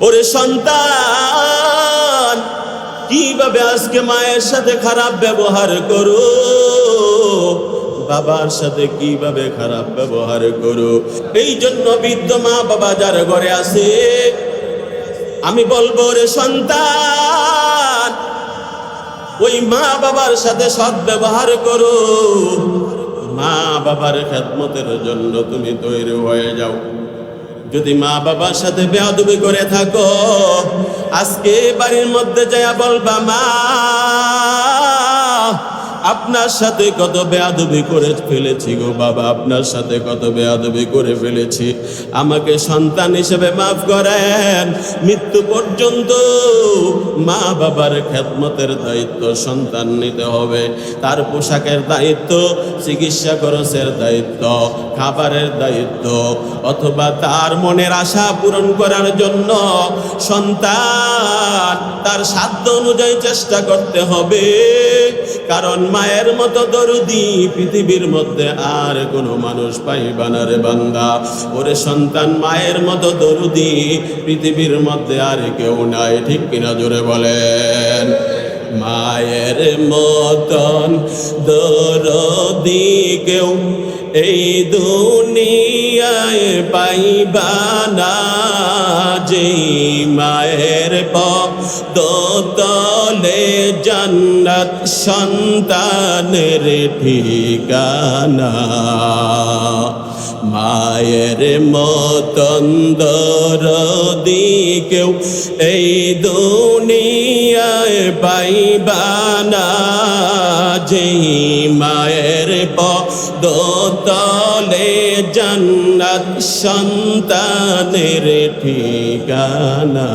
ওরে সন্তান, কিভাবে আজকে মায়ের সাথে খারাপ ব্যবহার করো, বাবার সাথে কিভাবে খারাপ ব্যবহার করো। এই জন্য বৃদ্ধ মা বাবা যার ঘরে আছে, আমি বলবো রে সন্তান, ওই মা বাবার সাথে সৎ ব্যবহার করো। মা বাবার খেদমতের জন্য তুমি তৈরি হয়ে যাও। যদি মা বাবার সাথে বেয়াদবি করে থাকো, আজকে বাড়ির মধ্যে যায়া বলবা, মা আপনার সাথে কত বেয়াদবি করে ফেলেছি গো বাবা, আপনার সাথে কত বেয়াদবি করে ফেলেছি, আমাকে সন্তান হিসেবে মাফ করেন। মৃত্যু পর্যন্ত মা বাবার খেদমতের দায়িত্ব সন্তান নিতে হবে। তার পোশাকের দায়িত্ব, চিকিৎসা খরচের দায়িত্ব, খাবারের দায়িত্ব, অথবা তার মনের আশা পূরণ করার জন্য সন্তান তার সাধ্য অনুযায়ী চেষ্টা করতে হবে। কারণ মায়ের মতো দরদি পৃথিবীর মধ্যে আর কোনো মানুষ পাইবা না রে বান্দা। ওরে সন্তান, মায়ের মতো দরদি পৃথিবীর মধ্যে আর কেউ নাই, ঠিক কিনা জোরে বলেন। মায়ের মতন দরদি কেউ এই দুনিয়ায় পাইবা না, যে মায়ের পদতলে জান্নাত সন্তানের ঠিকানা। মায়ের মতন দরদি কেউ এই দুনিয়ায় পাইবা না, যে মায়ের পদতলে জান্নাত সন্তানের ঠিকানা।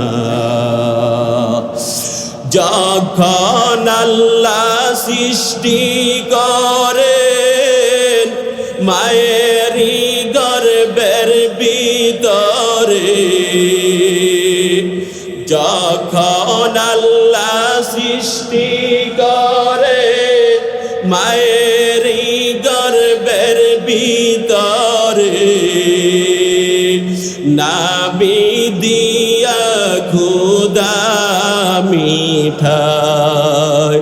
যখন আল্লাহ সৃষ্টি করেন মায়েরই গর্ভের ভিতরে, যখন আল্লাহ সৃষ্টি করে মায়েরই গর্ভের ভিতরে, নাবি দিয়া খুদা মিঠাই,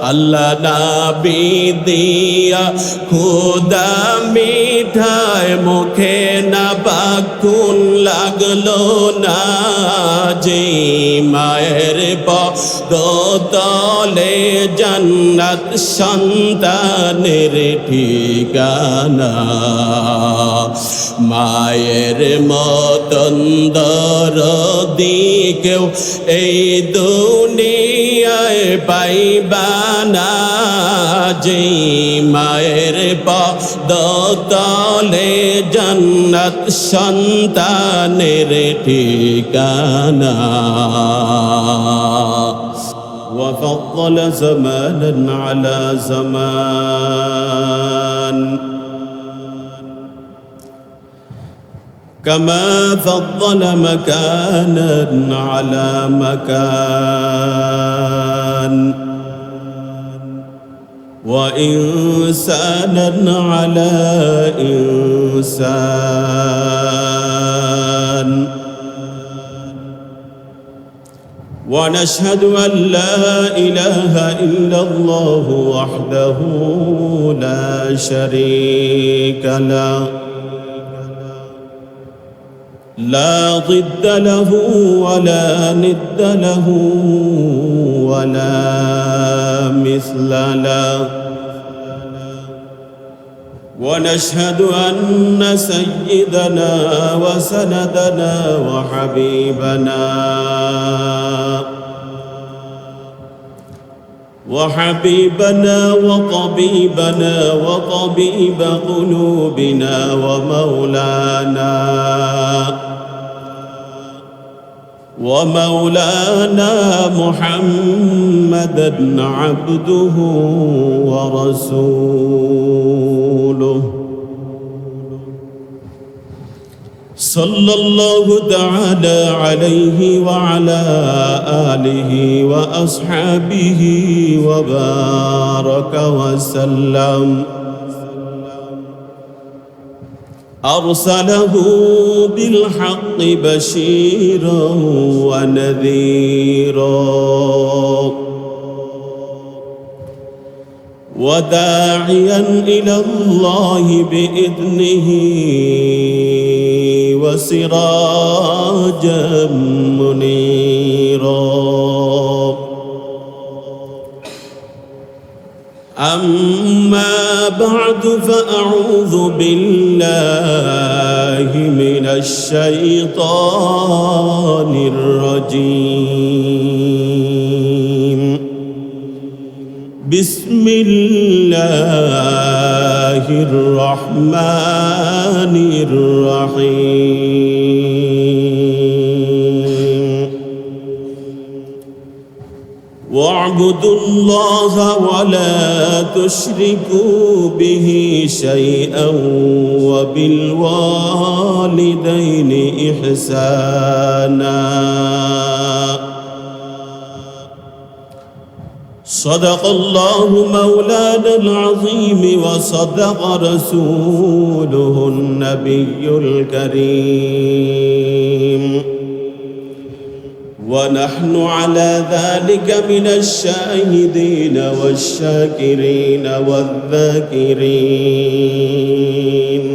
আল্লাহ নাবি দিয়া খুদা মিঠাই, মুখে না বাকুন লাগলো না, যে মায়ের পদতলে জান্নাত সন্তানের ঠিকানা। মায়ের মতন দরদি কেউ এই দুনিয়ায় পাইবা না, যে মায়ের পদতলে জান্নাত সন্তানের ঠিকানা। وفضل زمانا على زمان كما فضل مكانا على مكان وإنسانا على إنسان. ونشهد أن لا إله إلا الله وحده لا شريك له، لا ضد له ولا ند له ولا مثل له. ونشهد أن سيدنا وسندنا وحبيبنا وطبيبنا وطبيب قلوبنا ومولانا محمدا عبده ورسوله صلى الله تعالى عليه وعلى آله وأصحابه وبارك وسلم. أرسله بالحق بشيرا ونذيرا وداعيا إلى الله بإذنه وسراجا منيرا. أما بعد فأعوذ بالله من الشيطان الرجيم. بسم الله الرحمن الرحيم. واعبدوا الله ولا تشركوا به شيئا وبالوالدين إحسانا. صدق الله مولانا العظيم وصدق رسوله النبي الكريم، ونحن على ذلك من الشاهدين والشاكرين والذاكرين،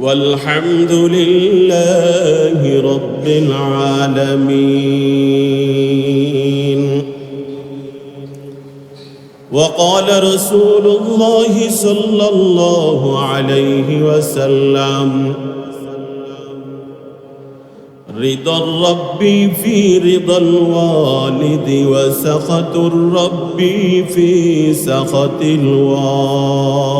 والحمد لله رب العالمين. وقال رسول الله صلى الله عليه وسلم: رضا الرب في رضا الوالد وسخط الرب في سخط الوالد،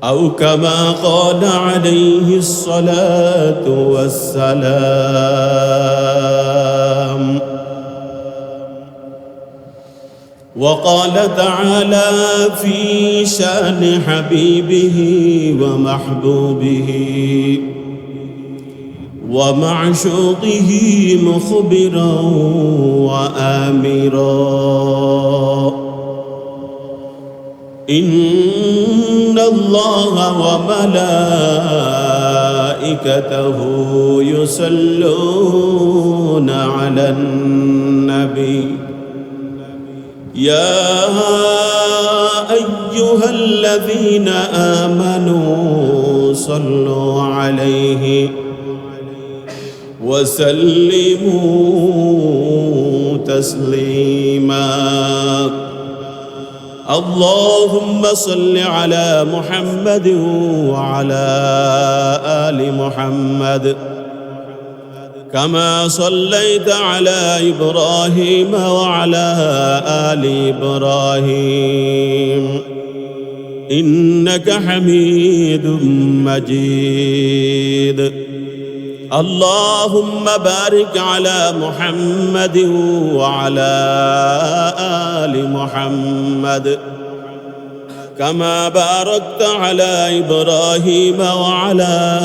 أو كما قال عليه الصلاة والسلام. وقال تعالى في شان حبيبه ومحبوبه ومعشوقه مخبرا وآمرا: إن الله وملائكته يصلون على النبي يا أيها الذين آمنوا صلوا عليه وسلموا تسليما. اللهم صل على محمد وعلى آل محمد كما صليت على إبراهيم وعلى آل إبراهيم إنك حميد مجيد. اللهم بارك على محمد وعلى آل محمد كما باركت على إبراهيم وعلى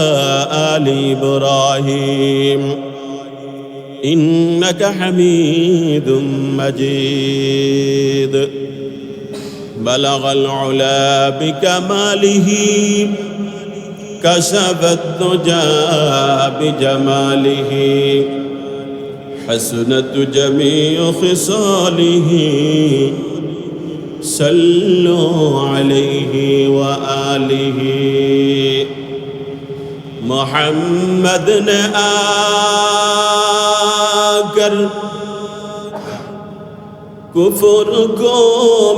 آل إبراهيم إنك حميد مجيد. بلغ العلا بكماله كشف الدجى بجماله حسنت جميع خصاله صلوا عليه وآله. محمد نے آکر کفر کو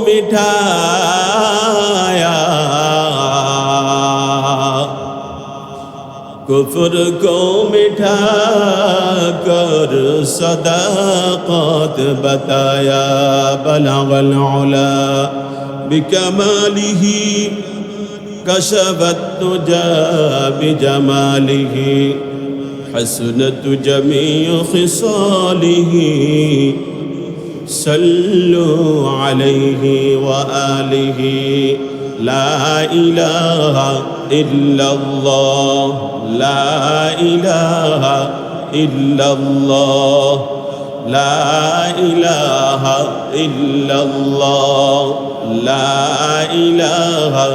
مٹھایا، کفر کو مٹھا کر صداقت بتایا. بلغ العلا بکمالہ كشف الدجى بجماله حسنت جميع خصاله صلوا عليه وآله. لا إله إلا الله، لا إله إلا الله، لا إله إلا الله، লা ইলাহা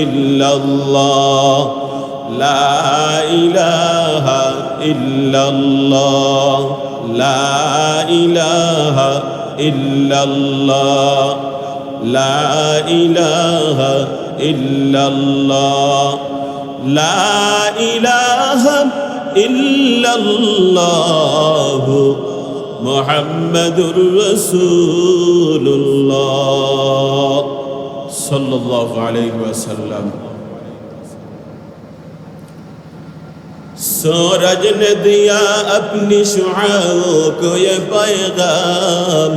ইল্লাল্লাহ লা ইলাহা ইল্লাল্লাহ লা ইলাহা ইল্লাল্লাহ লা ইলাহা ইল্লাল্লাহ লা ইলাহা ইল্লাল্লাহ মুহাম্মাদুর রাসূলুল্লাহ সাল্লাল্লাহু আলাইহি ওয়াসাল্লাম। सूरज ने दिया अपनी शुआओं को ये पैगाम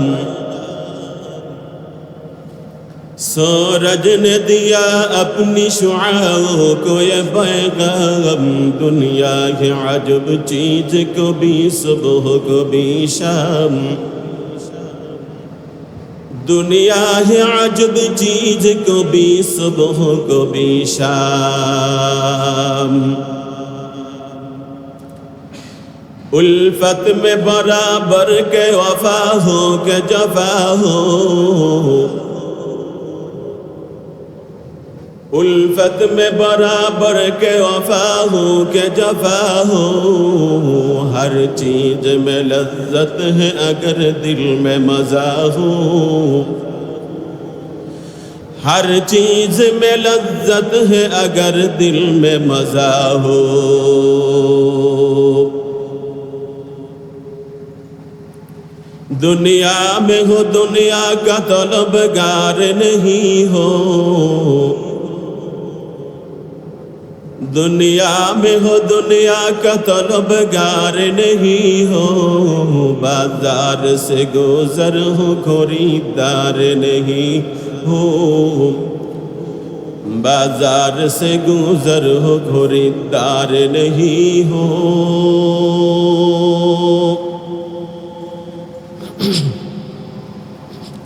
सूरज ने दिया अपनी शुआओं को ये पैगाम दुनिया की अजब चीज को भी सुबह को भी शाम दुनिया है अजब चीज को भी सुबह को भी शाम उल्फत में बराबर के वफा हो के जफा हो उल्फत में बराबर के वफा हो के जफा हो हर चीज में लज्जत है अगर दिल में मजा हो हर चीज में लज्जत है अगर दिल में मजा हो दुनिया में हो दुनिया का तलबगार नहीं हो दुनिया में हो दुनिया का तलबगार नहीं हो बाजार से गुजर हो खरीदार नहीं हो बाजार से गुजर हो खरीदार नहीं हो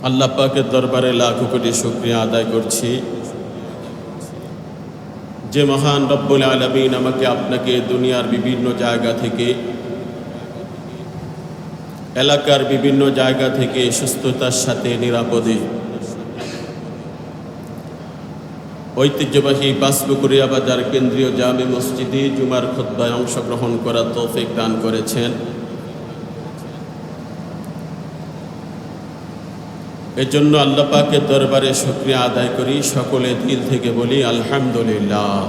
আল্লাহ পাকের দরবারে লাখো কোটি শুকরিয়া আদায় করছি যে মহান রব্বুল আলামিন আমাকে আপনাকে দুনিয়ার বিভিন্ন জায়গা থেকে এলাকার বিভিন্ন জায়গা থেকে সুস্থতার সাথে নিরাপদে ঐতিহ্যবাহী বাসপুকুরিয়া বাজার কেন্দ্রীয় জামে মসজিদে জুমার খুতবায় অংশগ্রহণ করার তৌফিক দান করেছেন। এজন্য আল্লাহ পাকের দরবারে শুকরিয়া আদায় করি, সকলে দিল থেকে বলি আলহামদুলিল্লাহ।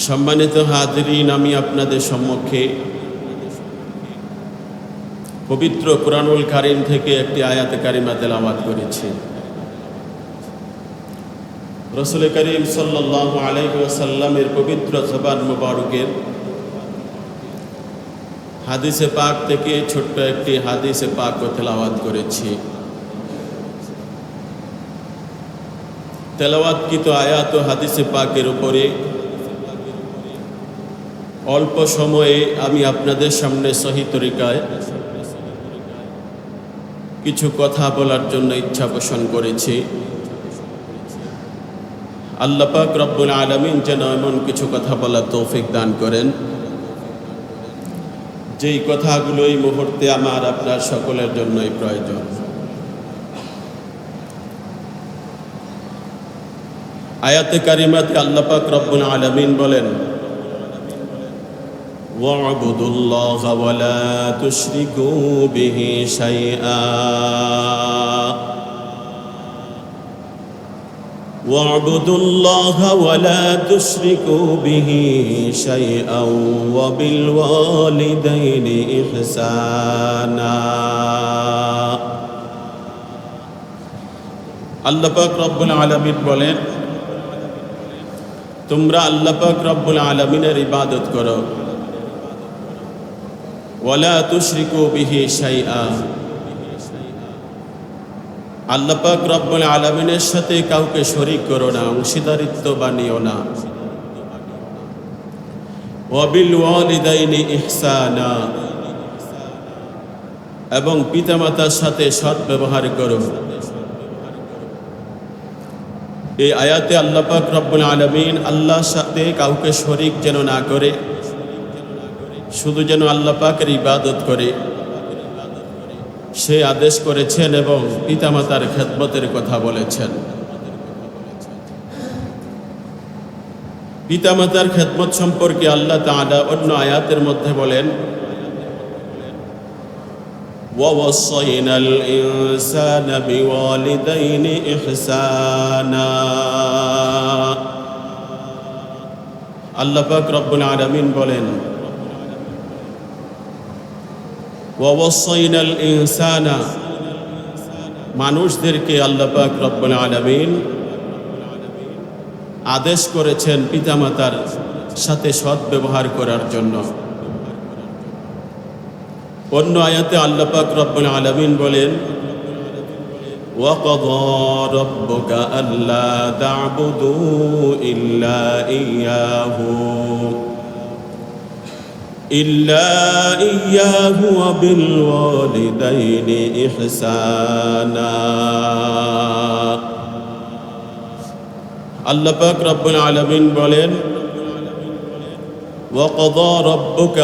সম্মানিত হাজিরিন, আমি আপনাদের সম্মুখে পবিত্র কুরআনুল কারীম থেকে একটি আয়াত কারিমা তেলাওয়াত করেছি। রাসূল করিম সাল্লাল্লাহু আলাইহি ওয়াসাল্লামের পবিত্র জবান মুবারকের হাদিসে পাক থেকে ছোট্ট একটি হাদিসে পাক তেলাওয়াত করেছি। তেলাওয়াতকৃত আয়াত ও হাদিসে পাকের উপরে অল্প সময়ে আমি আপনাদের সামনে সহি তরিকায় কিছু কথা বলার জন্য ইচ্ছা পোষণ করেছি। আল্লাহ পাক রব্বুল আলামিন যেন এমন কিছু কথা বলার তৌফিক দান করেন যেই কথাগুলো এই মুহূর্তে আমার আপনার সকলের জন্যই প্রয়োজন। আয়াতে কারিমাতে আল্লাহ পাক রব্বুল আলামিন বলেন, ওয়া'বুদুল্লাহা ওয়া লা তুশরিকু বিহি শাইআ ওয়া'বুদুল্লাহা ওয়া লা তুশরিকু বিহি শাইআ ওয়া বিল ওয়ালিদাইনি ইহসানা। আল্লাহ পাক রব্বুল আলামিন বলেন, তোমরা আল্লাহ পাক রব্বুল আলামিনের ইবাদত করো, ওয়ালা তুশরিকু বিহি শাইআ, আল্লাহ পাক রব্বুল আলামিনের সাথে কাউকে শরীক করো না, অংশীদারিত্ব বানিও না। ওয়া বিল ওয়ালিদাইনি ইহসানা, এবং পিতামাতার সাথে সৎ ব্যবহার করো। এই আয়াতে আল্লাহ পাক রব্বুল আলামিন আল্লাহর সাথে কাউকে শরীক যেন না করে, শুধু যেন আল্লাহ পাকের ইবাদত করে, সে আদেশ করেছেন এবং পিতামাতার খেদমতের কথা বলেছেন। পিতামাতার খেদমত সম্পর্কে আল্লাহ তাআলা অন্য আয়াতের মধ্যে বলেন, وَوَصَّيْنَا الْإِنسَانَ بِوَالِدَيْنِ إِحْسَانًا। আল্লাহ পাক রব্বুল আলামিন বলেন, وَوَصَّيْنَا الْإِنسَانَ, মানুষদেরকে আল্লাহ পাক রব্বুল আলামিন আদেশ করেছেন পিতামাতার সাথে সৎ ব্যবহার করার জন্য। অন্য আয়াতে আল্লাহ পাক রব্বুল আলামিন বলেন, وَقَضَى رَبُّكَ أَلَّا تَعْبُدُوا إِلَّا إِيَّاهُ وَبِالْوَالِدَيْنِ إِحْسَانًا। আল্লাহ পাক রব্বুল আলামিন বলেন, وَقَضَى رَبُّكَ,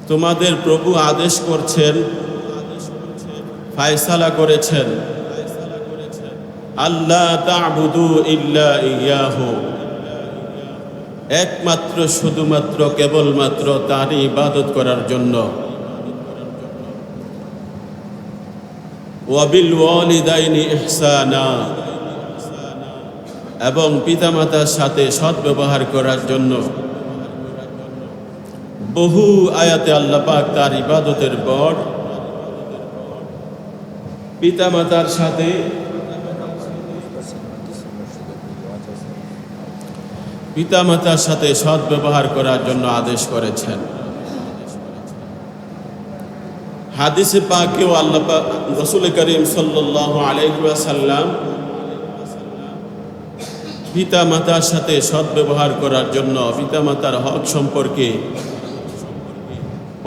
তোমাদের প্রভু আদেশ করছেন, ফায়সালা করেছেন, আল্লাহ তা'বুদু ইল্লা ইয়াহু, একমাত্র শুধুমাত্র কেবলমাত্র তারই ইবাদত করার জন্য। ওয়াবিল ওয়ালিদাইনি ইহসানা, এবং পিতামাতার সাথে সৎ ব্যবহার করার জন্য। বহু আয়াতে আল্লাহ পাক তার ইবাদতের পর পিতামাতার সাথে সৎ ব্যবহার করার জন্য আদেশ করেছেন। হাদিসে পাকেও আল্লাহ পাক রাসূল করিম সাল্লাল্লাহু আলাইহি ওয়াসাল্লাম পিতামাতার সাথে সৎ ব্যবহার করার জন্য, পিতামাতার হক সম্পর্কে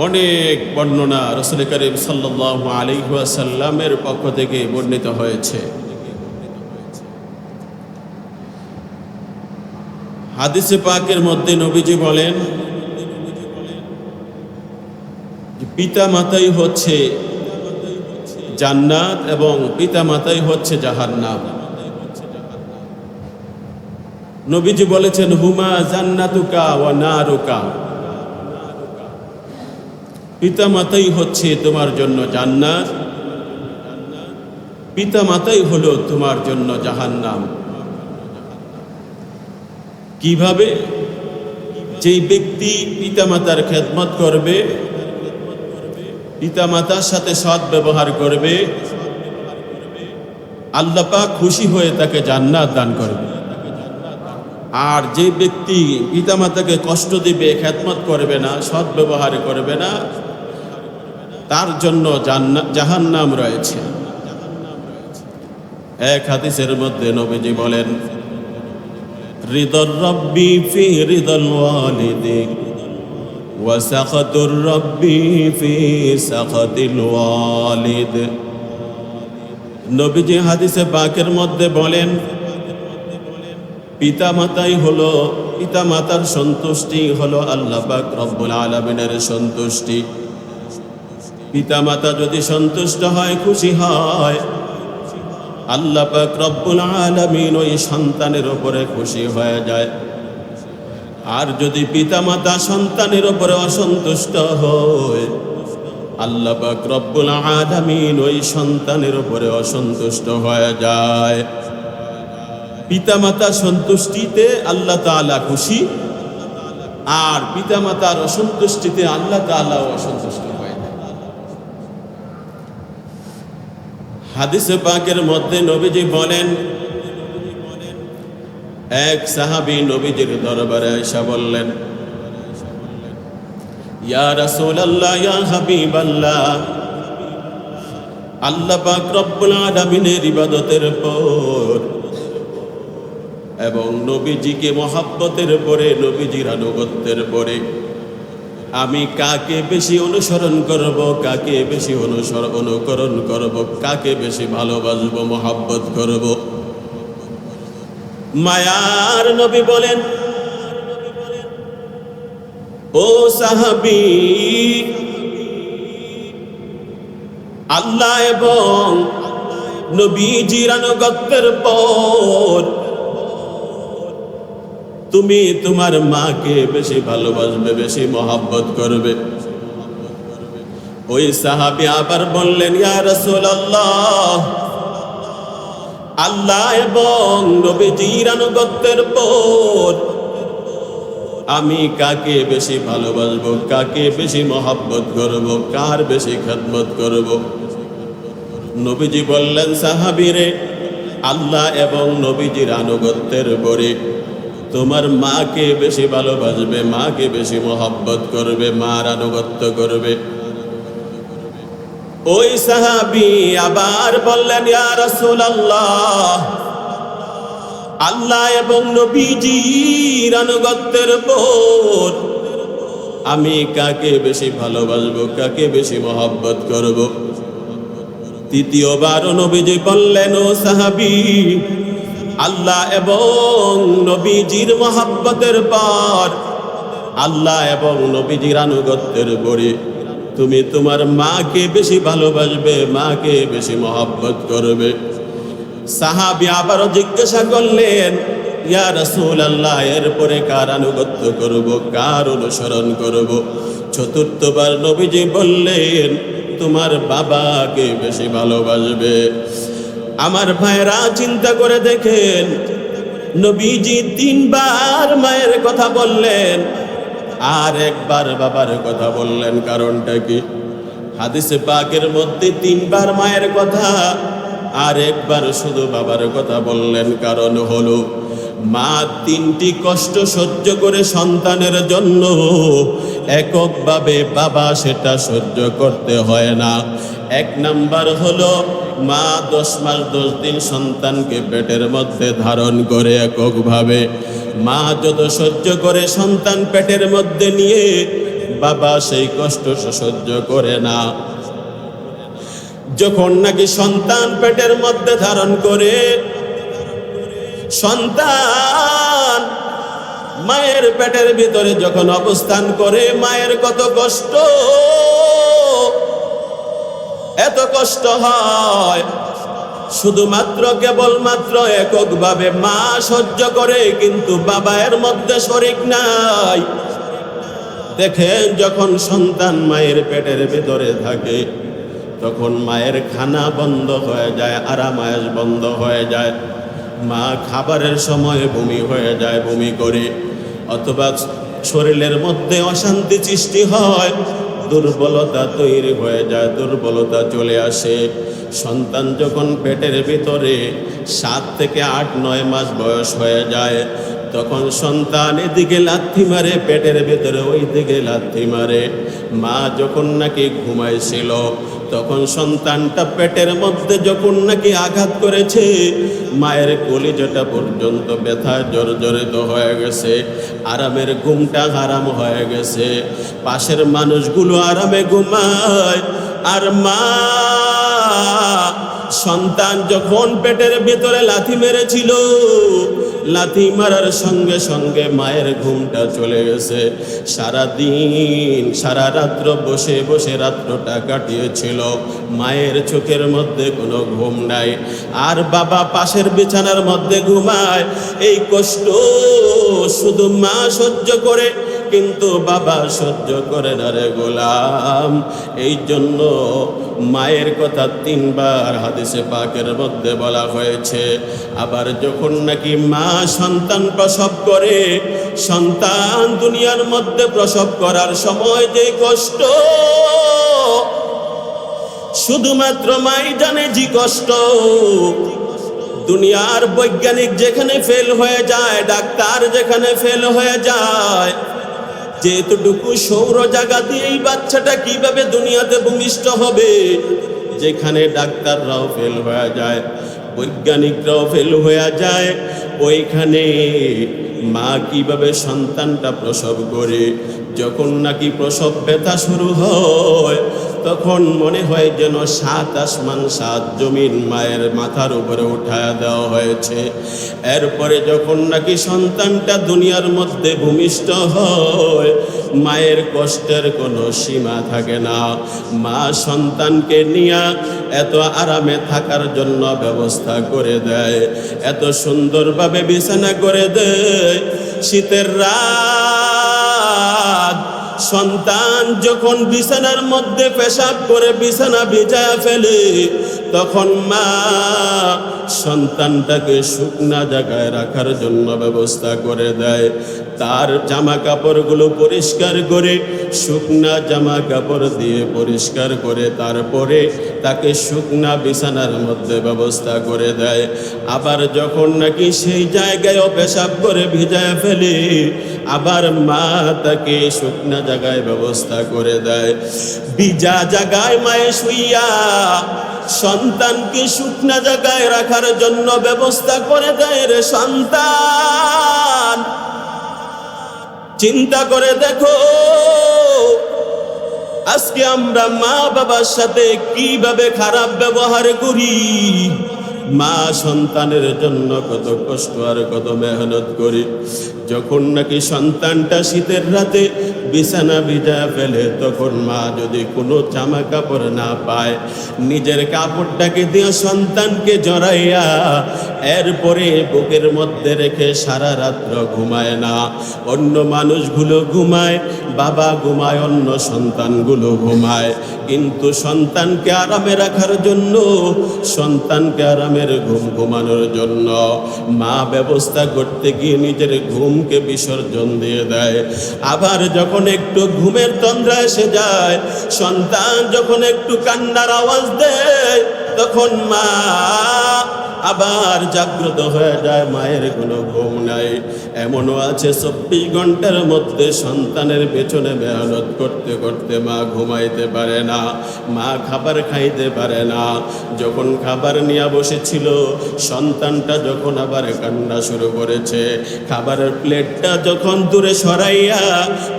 অনেক বর্ণনা রাসূল করিম সাল্লাল্লাহু আলাইহি ওয়াসাল্লামের পক্ষ থেকে বর্ণিত হয়েছে। হাদিসে পাকের মধ্যে নবীজি বলেন, পিতামাতাই হচ্ছে জান্নাত এবং পিতামাতাই হচ্ছে জাহান্নাম। নবীজি বলেছেন, হুমা জান্নাতুকা ওয়া নারুকা, পিতামাতাই হচ্ছে তোমার জন্য জান্নাত, পিতামাতাই হলো তোমার জন্য জাহান্নাম। কিভাবে? যেই ব্যক্তি পিতামাতার খেদমত করবে, পিতামাতার সাথে সৎ ব্যবহার করবে, আল্লাহ পাক খুশি হয়ে তাকে জান্নাত দান করবে। আর যে ব্যক্তি পিতামাতাকে কষ্ট দিবে, খেদমত করবে না, সৎ ব্যবহার করবে না, তার জন্য জাহান্নাম রয়েছে। এক হাদিসের মধ্যে নবীজি বলেন, রিদার রাব্বি ফি রিদাল ওয়ালিদি ওয়া সাখাতুর রাব্বি ফি সাখাতিল ওয়ালিদ। নবীজি হাদিসে পাকের মধ্যে বলেন, পিতামাতার সন্তুষ্টি হলো আল্লাহ পাক রব্বুল আলামিনের সন্তুষ্টি। পিতামাতা যদি সন্তুষ্ট হয়, খুশি হয়, আল্লাহ পাক রব্বুল আলামিন ওই সন্তানের উপরে খুশি হয়ে যায়। আর যদি পিতামাতা সন্তানের উপরে অসন্তুষ্ট হয়, আল্লাহ পাক রব্বুল আলামিন ওই সন্তানের উপরে অসন্তুষ্ট হয়ে যায়। পিতামাতার সন্তুষ্টিতে আল্লাহ তাআলা খুশি, আর পিতামাতার অসন্তুষ্টিতে আল্লাহ তাআলা অসন্তুষ্ট হয় না। হাদিসে পাকের মধ্যে নবীজি বলেন, এক সাহাবী নবীজির দরবারে এসে বললেন, ইয়া রাসূলুল্লাহ, ইয়া হাবিবাল্লাহ, আল্লাহ পাক রব্বুল আলামিনের ইবাদতের পর এবং নবীজিকে মহাব্বতের পরে, নবীজির আনুগত্যের পরে আমি কাকে বেশি অনুসরণ করব, কাকে বেশি অনুকরণ করব, কাকে বেশি ভালোবাসবো, মহাব্বত করব? মায়ার নবী বলেন, ও সাহাবী, আল্লাহ এবং নবীজির আনুগত্যের পর তুমি তোমার মাকে বেশি ভালোবাসবে, বেশি মহব্বত করবে। ওই সাহাবী আবার বললেন, ইয়া রাসূলুল্লাহ, আল্লাহ এবং নবীজির আনুগত্যের পর আমি কাকে বেশি ভালোবাসবো, কাকে বেশি মহব্বত করব, কার বেশি খেদমত করব? নবীজি বললেন, সাহাবীরে, আল্লাহ এবং নবীজির আনুগত্যের পরে তোমার মাকে বেশি ভালোবাসবে, মাকে বেশি মহব্বত করবে, মার আনুগত্য করবে। ওই সাহাবী আবার বললেন, ইয়া রাসূলুল্লাহ, আল্লাহ এবং নবীজির আনুগত্যের পর আমি কাকে বেশি ভালোবাসবো, কাকে বেশি মহব্বত করব? তৃতীয়বার নবীজি বললেন, ও সাহাবী, আল্লাহ এবং নবীজির মহব্বতের পর, আল্লাহ এবং নবীজির আনুগত্যের পরে তুমি তোমার মাকে বেশি ভালোবাসবে, মাকে বেশি মহব্বত করবে। সাহাবী আবারও জিজ্ঞাসা করলেন, ইয়া রাসূলুল্লাহ, এরপরে কার আনুগত্য করব, কার অনুসরণ করব? চতুর্থবার নবীজি বললেন, তোমার বাবাকে বেশি ভালোবাসবে। আমার ভাইরা, চিন্তা করে দেখেন, নবীজি 3 বার মায়ের কথা বললেন আর একবার বাবার কথা বললেন। কারণটা কি? হাদিসে পাকের মধ্যে 3 বার মায়ের কথা আর একবার শুধু বাবার কথা বললেন। কারণ হলো, মা 3টি কষ্ট সহ্য করে সন্তানের জন্য, এককভাবে বাবা সেটা সহ্য করতে হয় না। 1 নাম্বার হলো, মা 10 মাস 10 দিন সন্তানকে পেটের মধ্যে ধারণ করে এককভাবে। মা যত সহ্য করে সন্তান পেটের মধ্যে নিয়ে, বাবা সেই কষ্ট সহ্য করে না। যখন নাকি সন্তান পেটের মধ্যে ধারণ করে, সন্তান মায়ের পেটের ভিতরে যখন অবস্থান করে, মায়ের কত কষ্ট, এত কষ্ট হয়, শুধুমাত্র কেবলমাত্র এককভাবে মা সহ্য করে, কিন্তু বাবা এর মধ্যে শরীক নাই। দেখেন, যখন সন্তান মায়ের পেটের ভিতরে থাকে, তখন মায়ের খানা বন্ধ হয়ে যায়, আরামায়াস বন্ধ হয়ে যায়। মা খাবারের সময় বমি হয়ে যায়, বমি করে, অথবা শরীরের মধ্যে অশান্তি সৃষ্টি হয়, দুর্বলতা তৈরি হয়ে যায়, দুর্বলতা চলে আসে। সন্তান যখন পেটের ভিতরে 7 থেকে 8-9 মাস বয়স হয়ে যায়, তখন সন্তান এদিকে লাথি মারে, পেটের ভিতরে ওই দিকে লাথি মারে। মা যখন নাকি ঘুমাইছিল, তখন সন্তানটা পেটের মধ্যে যখন নাকি আঘাত করেছে, মায়ের কলিজাটা পর্যন্ত ব্যথায় জর্জরিত হয়ে গেছে, আরামের ঘুমটা হারাম হয়ে গেছে। পাশের মানুষগুলো আরামে ঘুমায়, আর মা সন্তান যখন পেটের ভিতরে লাথি মেরেছিল, লাথি মারার সঙ্গে সঙ্গে মায়ের ঘুমটা চলে গেছে। সারা দিন সারা রাত্র বসে বসে রাত্রটা কাটিয়েছিল, মায়ের চোখের মধ্যে কোনো ঘুম নাই। আর বাবা পাশের বিছানার মধ্যে ঘুমায়। এই কষ্ট শুধু মা সহ্য করে, কিন্তু বাবা সহ্য করে না রে গোলাম। এই জন্য মায়ের কথা 3 বার হাদিসে পাকের মধ্যে বলা হয়েছে। আবার যখন নাকি মা সন্তান প্রসব করে, সন্তান দুনিয়ার মধ্যে প্রসব করার সময় যে কষ্ট, শুধুমাত্র মাই জানে যে কষ্ট। দুনিয়ার বৈজ্ঞানিক যেখানে ফেল হয়ে যায়, ডাক্তার যেখানে ফেল হয়ে যায়, যেটুকু সৌর জায়গা দিয়ে এই বাচ্চাটা কিভাবে দুনিয়াতে ভূমিষ্ঠ হবে, যেখানে ডাক্তাররাও ফেল হয়ে যায়, বৈজ্ঞানিকরাও ফেল হয়ে যায়, ওইখানে মা কিভাবে সন্তানটা প্রসব করে। যখন নাকি প্রসব ব্যথা শুরু হয়, তখন মনে হয় যেন 7 আসমান 7 জমিন মায়ের মাথার উপরে উঠায়া দেওয়া হয়েছে। এরপরে যখন নাকি সন্তানটা দুনিয়ার মধ্যে ভূমিষ্ঠ হয়, মায়ের কষ্টের কোনো সীমা থাকে না। মা সন্তানকে নিয়ে এত আরামে থাকার জন্য ব্যবস্থা করে দেয়, এত সুন্দরভাবে বিছানা করে দেয়। শীতের রাত সন্তান যখন বিছানার মধ্যে পেশাব করে বিছানা ভিজায়া ফেলে, তখন মা সন্তানটাকে শুকনা জায়গায় রাখার জন্য ব্যবস্থা করে দেয়। তার জামা কাপড়গুলো পরিষ্কার করে, শুকনা জামা কাপড় দিয়ে পরিষ্কার করে তারপরে তাকে শুকনা বিছানার মধ্যে ব্যবস্থা করে দেয়। আবার যখন নাকি সেই জায়গায় পেশাব করে ভিজায় ফেলে, আবার মা তাকে শুকনা জায়গায় ব্যবস্থা করে দেয়। ভিজা জায়গায় মায়ে শুইয়া সন্তানকে শুকনা জায়গায় রাখার জন্য ব্যবস্থা করে দেয়। রে সন্তান, চিন্তা করে দেখো আজকে আমরা মা বাবার সাথে কিভাবে খারাপ ব্যবহার করি। মা সন্তানের জন্য কত কষ্ট আর কত মেহনত করি। যখন নাকি সন্তানটা শীতের রাতে বিছানা ভিজা ফেলে, তখন মা যদি কোনো জামা কাপড় না পায়, নিজের কাপড়টাকে দিয়ে সন্তানকে জড়াইয়া এরপরে বুকের মধ্যে রেখে সারা রাত্র ঘুমায় না। অন্য মানুষগুলো ঘুমায়, বাবা ঘুমায়, অন্য সন্তানগুলো ঘুমায়, কিন্তু সন্তানকে আরামে রাখার জন্য, সন্তানকে আরামের ঘুম ঘুমানোর জন্য মা ব্যবস্থা করতে গিয়ে নিজের ঘুমকে বিসর্জন দিয়ে দেয়। আবার যখন একটু ঘুমের তন্দ্রা এসে যায়, সন্তান যখন একটু কান্নার আওয়াজ দেয়, তখন মা আবার জাগ্রত হয়ে যায়। মায়ের কোনো ঘুম নাই। এমনও আছে 24 ঘন্টার মধ্যে সন্তানের পেছনে মেহনত করতে করতে মা ঘুমাইতে পারে না, মা খাবার খাইতে পারে না। যখন খাবার নিয়ে বসেছিল, সন্তানটা যখন আবার কান্না শুরু করেছে, খাবারের প্লেটটা যখন দূরে সরাইয়া,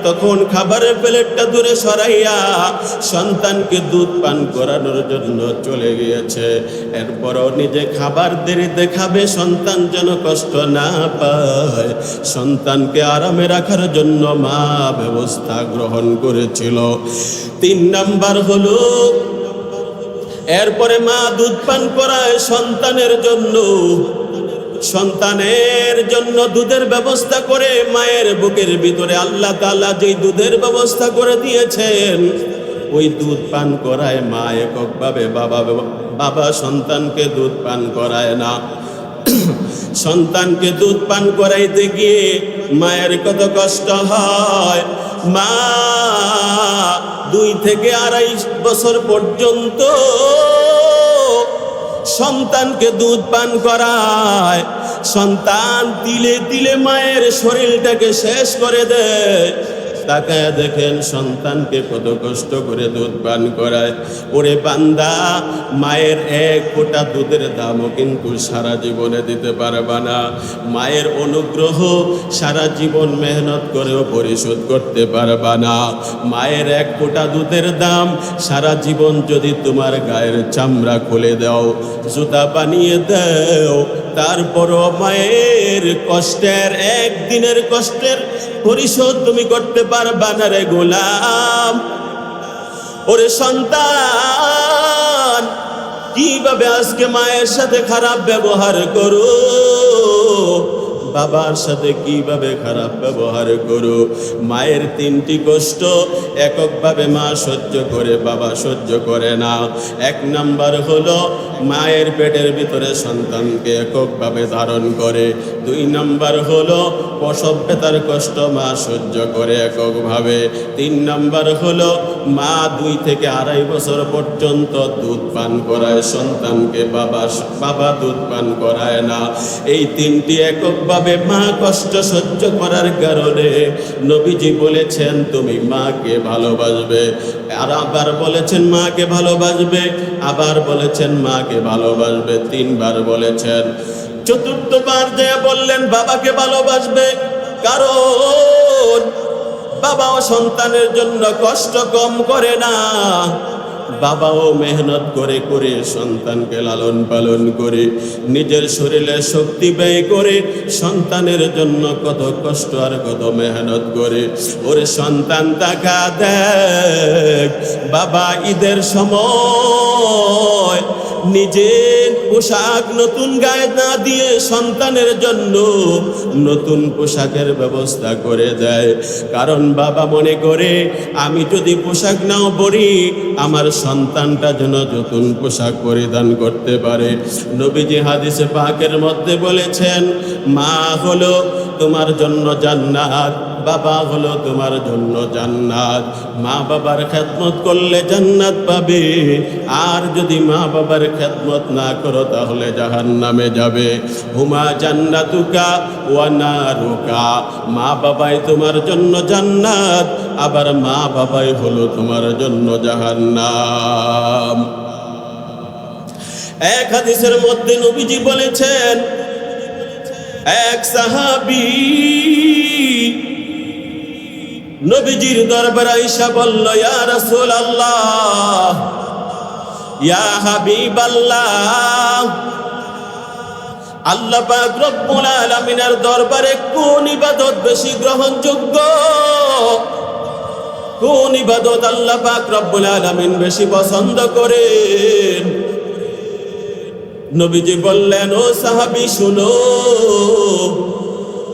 তখন খাবারের প্লেটটা দূরে সরাইয়া সন্তানকে দুধ পান করানোর জন্য চলে গিয়েছে। এরপরও নিজে খাবার দেরিতে খাবে, সন্তান যেন কষ্ট না পায়, সন্তানকে আরামে রাখার জন্য মা ব্যবস্থা গ্রহণ করেছিল। 3 নাম্বার হলো, এরপরে মা দুধ পান করায় সন্তানের জন্য। সন্তানের জন্য দুধের ব্যবস্থা করে মায়ের বুকের ভিতরে আল্লাহ তাআলা যেই দুধের ব্যবস্থা করে দিয়েছেন, ওই দুধ পান করায় মা এককভাবে। বাবা সন্তানকে দুধ পান করায় না। সন্তানকে দুধ পান করাইতে গিয়ে মায়ের কত কষ্ট হয়। মা 2 থেকে 2.5 বছর পর্যন্ত সন্তানকে দুধ পান করায়। সন্তান তিলে তিলে মায়ের শরীরটাকে শেষ করে দেয়। তাকায় দেখেন সন্তানকে কত কষ্ট করে দুধ পান করায়। ওরে বান্দা, মায়ের 1 ফোঁটা দুধের দামও কিন্তু সারা জীবনে দিতে পারবা না। মায়ের অনুগ্রহ সারা জীবন মেহনত করেও পরিশোধ করতে পারবা না। মায়ের 1 ফোঁটা দুধের দাম সারা জীবন যদি তোমার গায়ের চামড়া খুলে দাও, জুতা বানিয়ে দাও, তারপরও মায়ের কষ্টের, একদিনের কষ্টের পরিশোধ তুমি করতে পারবা না রে গোলাম। ওরে সন্তান, কিভাবে আজকে মায়ের সাথে খারাপ ব্যবহার করো, বাবার সাথে কিভাবে খারাপ ব্যবহার করো। মায়ের 3টি কষ্ট এককভাবে মা সহ্য করে, বাবা সহ্য করে না। 1 নাম্বার হলো মায়ের পেটের ভিতরে সন্তানকে এককভাবে ধারণ করে। 2 নাম্বার হলো প্রসব ব্যথার কষ্ট মা সহ্য করে এককভাবে। 3 নাম্বার হলো মা 2 থেকে 2.5 বছর পর্যন্ত দুধ পান করায় সন্তানকে, বাবা দুধ পান করায় না। এই 3টি এককভাবে মা কষ্ট সহ্য করার কারণে নবীজি বলেছেন তুমি মাকে ভালোবাসবে। আর আবার বলেছেন মাকে ভালোবাসবে, আবার বলেছেন মাকে ভালোবাসবে, 3 বার বলেছেন। 4বার যে বললেন বাবাকে ভালোবাসবে, কারণ বাবাও সন্তানের জন্য কষ্ট কম করে না। বাবাও মেহনত করে করে সন্তানকে লালন পালন করে নিজের শরীরে শক্তি ব্যয় করে সন্তানের জন্য কত কষ্ট আর কত মেহনত করে। ওরে সন্তান টাকা দেখ, বাবা ঈদের সময় নিজের পোশাক নতুন গায়ে না দিয়ে সন্তানের জন্য নতুন পোশাকের ব্যবস্থা করে দেয়। কারণ বাবা মনে করে আমি যদি পোশাক নাও পরি আমার সন্তানটা যেন নতুন পোশাক পরিধান করতে পারে। নবীজি হাদিসে পাকের মধ্যে বলেছেন, মা হলো তোমার জন্য জান্নাত, বাবা হলো তোমার জন্য জান্নাত। মা বাবার খেদমত করলে জান্নাত পাবে, আর যদি মা বাবার খেদমত না করো তাহলে জাহান্নামে যাবে। হুমা জান্নাতুকা ওয়া নারুকা, মা বাবাই তোমার জন্য জান্নাত, আবার মা বাবাই হলো তোমার জন্য জাহান্নাম। এক হাদিসের মধ্যে নবীজি বলেছেন, এক সাহাবী নবীজির দরবারে আয়েশা বলল, ইয়া রাসূলুল্লাহ, ইয়া হাবিবাল্লাহ, আল্লাহ পাক রব্বুল আলামিনের দরবারে কোন ইবাদত বেশি গ্রহণযোগ্য? কোন ইবাদত আল্লাহ পাক রব্বুল আলামিন বেশি পছন্দ করেন? নবীজি বললেন, ও সাহাবী শুনো,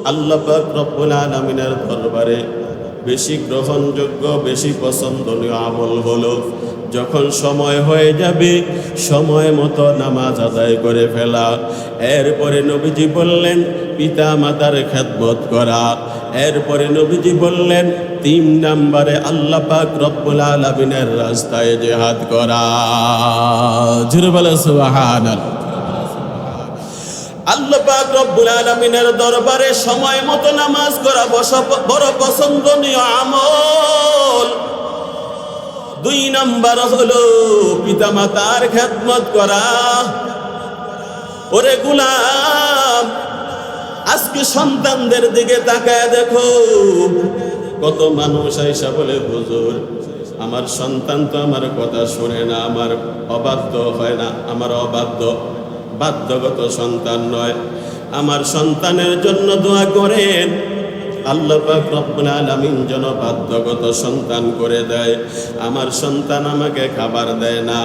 আল্লাহ পাক রব্বুল আলামিনের দরবারে বেশি গ্রহণযোগ্য বেশি পছন্দনীয় আমল হলো যখন সময় হয়ে যাবে সময় মতো নামাজ আদায় করে ফেলা। এরপরে নবীজি বললেন পিতা মাতার খেদমত করা। এরপরে নবীজি বললেন 3 নম্বরে আল্লাহ পাক রব্বুল আলামিনের রাস্তায় জিহাদ করা। জোরে বলো সুবহানাল্লাহ। আল্লাহ পাক রব্বুল আলামিনের দরবারে সময় মতো নামাজ করা বড় পছন্দনীয় আমল। 2 নম্বর হলো পিতামাতার খেদমত করা। ওরে গোলাম, আজকে সন্তানদের দিকে তাকায় দেখো, কত মানুষ আইসা বলে হুজুর আমার সন্তান তো আমার কথা শুনে না, আমার অবাধ্য হয় না, আমার বাধ্যগত সন্তান নয়, আমার সন্তানের জন্য দোয়া করেন আল্লাহ পাক রব্বুল আলামিন যেন বাধ্যগত সন্তান করে দেয়। আমার সন্তান আমাকে খাবার দেয় না।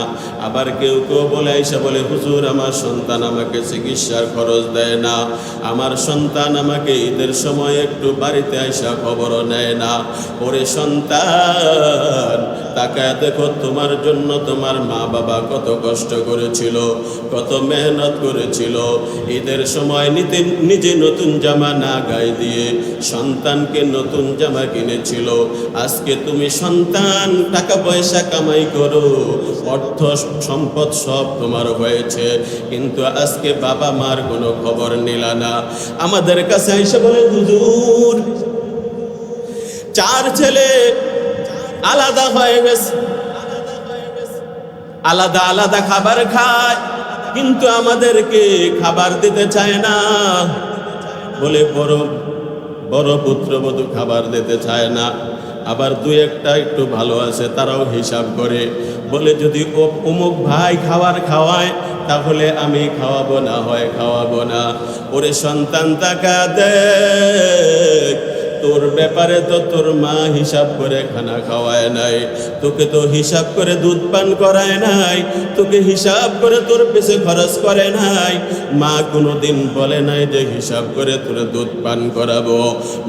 আবার কেউ কেউ বলে আইসা বলে হুজুর আমার সন্তান আমাকে চিকিৎসার খরচ দেয় না, আমার সন্তান আমাকে ঈদের সময় একটু বাড়িতে আইসা খবরও নেয় না। ওরে সন্তান, তাকায় দেখো তোমার জন্য তোমার মা বাবা কত কষ্ট করেছিল, কত মেহনত করেছিল। ঈদের সময় নিজে নতুন জামা না গায়ে দিয়ে সন্তানকে নতুন জামা কিনেছিল। আজকে তুমি সন্তান টাকা পয়সা কামাই করো, অর্থ সম্পদ সব তোমার হয়েছে, কিন্তু আজকে বাবা মার কোনো খবর নিলা না। আমাদের কাছে এসে বলে হুজুর 4 ছেলে আলাদা হয়ে গেছে, আলাদা আলাদা খাবার খায়, কিন্তু আমাদেরকে খাবার দিতে চায় না। বলে বড় পুত্রবধূ খাবার দিতে চায় না। আবার 2-1টা একটু ভালো আছে, তারাও হিসাব করে বলে যদি অমুক ভাই খাবার খাওয়ায় তাহলে আমি খাওয়াবো, না হয় খাওয়াবো না। ওরে সন্তান টাকা দেখ, তোর ব্যাপারে তো তোর মা হিসাব করে খানা খাওয়ায় নাই, তোকে তো হিসাব করে দুধ পান করায় নাই, তোকে হিসাব করে তোর পেছনে খরচ করে নাই। মা কোনোদিন বলে নাই যে হিসাব করে তোর দুধ পান করাবো।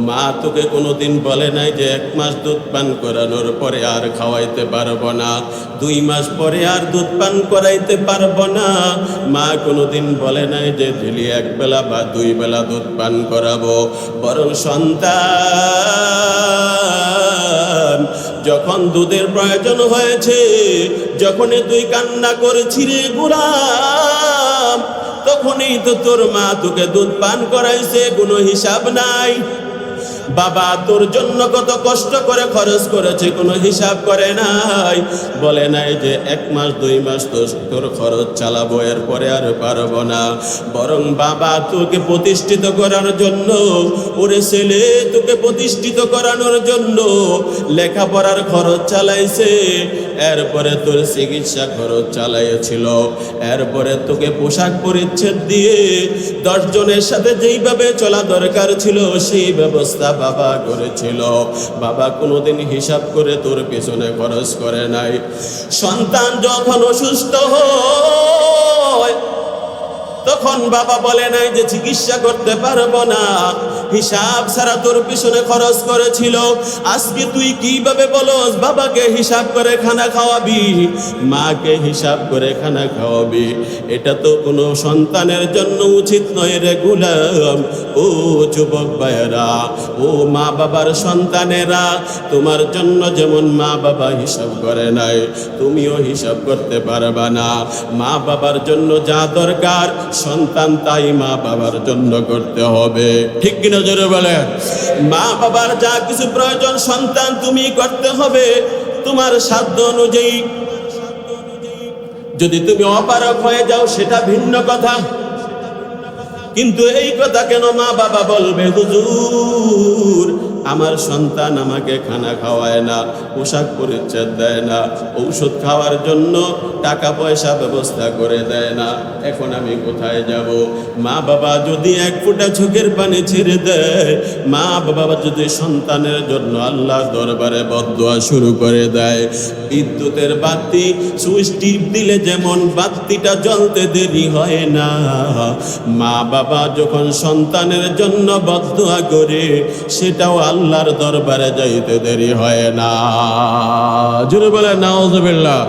মা তোকে কোনোদিন বলে নাই যে 1 মাস দুধ পান করানোর পরে আর খাওয়াইতে পারবো না, 2 মাস পরে আর দুধ পান করাইতে পারবো না। মা কোনোদিন বলে নাই যে ডেলি 1 বেলা বা 2 বেলা দুধ পান করাবো। বরং সন্তান যখন দুধের প্রয়োজন হয়েছে, যখনই তুই কান্না করেছি রে গোলাম, তখনই তো তোর মা তোকে দুধ পান করাইছে, কোনো হিসাব নাই। বাবা তোর জন্য কত কষ্ট করে খরচ করেছে, কোনো হিসাব করে নাই। বলে নাই যে 1 মাস 2 মাস তোর খরচ চালাবো, এরপরে আর পারবো না। বরং বাবা তোকে প্রতিষ্ঠিত করার জন্য, ওরে ছেলে তোকে প্রতিষ্ঠিত করানোর জন্য লেখাপড়ার খরচ চালাইছে। এরপরে তোর চিকিৎসা খরচ চালাইছিল, এরপরে তোকে পোশাক পরিচ্ছদ দিয়ে 10 জনের সাথে যেইভাবে চলা দরকার ছিল সেই ব্যবস্থা বাবা করেছিল। বাবা কোনোদিন হিসাব করে তোর পেছনে খরচ করে নাই। সন্তান যখন অসুস্থ হয় তখন বাবা বলে নাই যে চিকিৎসা করতে পারবো না, হিসাব ছাড়া তোর পিছনে খরচ করেছিল। আজকে তুই কিভাবে বলস বাবাকে হিসাব করে খানা খাওয়াবি, মাকে হিসাব করে খানা খাওয়াবি? এটা তো কোনো সন্তানের জন্য উচিত নয় রে গোলাম। ও যুবক ভাইয়েরা, ও মা বাবার সন্তানেরা, তোমার জন্য যেমন মা বাবা হিসাব করে নাই, তুমিও হিসাব করতে পারবা না। মা বাবার জন্য যা দরকার সন্তান তাই মা বাবার জন্য করতে হবে, ঠিক কিনা জোরে বলে? মা বাবার যা কিছু প্রয়োজন সন্তান তুমি করতে হবে তোমার সাধ্য অনুযায়ী। যদি তুমি অপারগ হয়ে যাও সেটা ভিন্ন কথা, কিন্তু এই কথা কেন মা বাবা বলবে হুজুর আমার সন্তান আমাকে খানা খাওয়ায় না, পোশাক পরিচ্ছদ দেয় না, ঔষধ খাওয়ার জন্য টাকা পয়সা ব্যবস্থা করে দেয় না, এখন আমি কোথায় যাব? মা বাবা যদি এক ফোঁটা চোখের পানি ছেড়ে দেয়, মা বাবা যদি সন্তানের জন্য আল্লাহর দরবারে বদদোয়া শুরু করে দেয়, বিদ্যুতের বাতি সুইচ টিপ দিলে যেমন বাতিটা জ্বলতে দেরি হয় না, মা বাবা যখন সন্তানের জন্য বদদোয়া করে সেটাও আল্লাহর দরবারে যাইতে দেরি হয় না। জোরে বলে নাউজুবিল্লাহ।